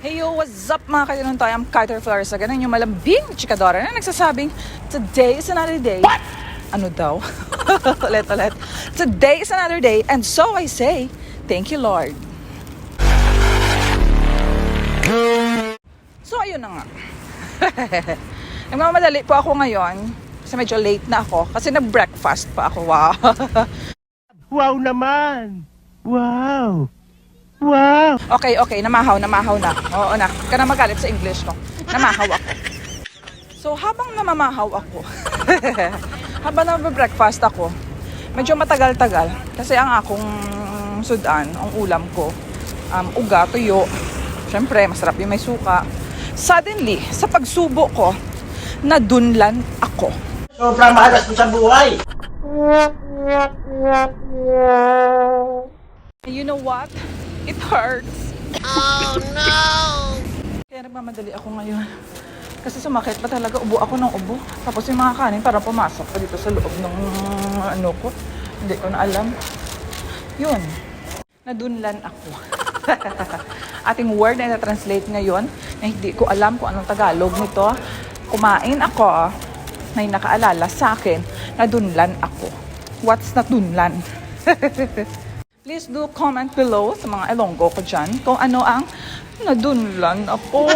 Hey yo, what's up mga katinuntoy? I'm Carter Flores again, yung malambing chikadora na nagsasabing, today is another day. What? Ano daw? Ulit. Today is another day, and so I say, thank you Lord. So ayun na nga. Nagmamadali po ako ngayon, kasi medyo late na ako, kasi nag-breakfast pa ako. Wow! Wow naman! Wow! Okay, namahaw na. Oo na, ka na magalit sa English, no? Namahaw ako. So, habang namamahaw ako, habang nag-breakfast ako, medyo matagal-tagal. Kasi ang akong sudan, ang ulam ko, uga, tuyo. Siyempre, masarap yung may suka. Suddenly, sa pagsubo ko, nadunlan ako. Sobrang mahalas mo sa buhay! You know what? It hurts. Oh no! Kaya nagmamadali ako ngayon. Kasi sumakit pa talaga, ubo ako ng ubo. Tapos yung mga kanin parang pumasok pa dito sa loob ng ano ko. Hindi ko na alam. Yun. Nadunlan ako. Ating word na na-translate ngayon na hindi ko alam kung anong Tagalog nito. Kumain ako na yung nakaalala sa akin, nadunlan ako. What's nadunlan? Please do comment below sa mga Ilonggo ko dyan kung ano ang nadunlan ako.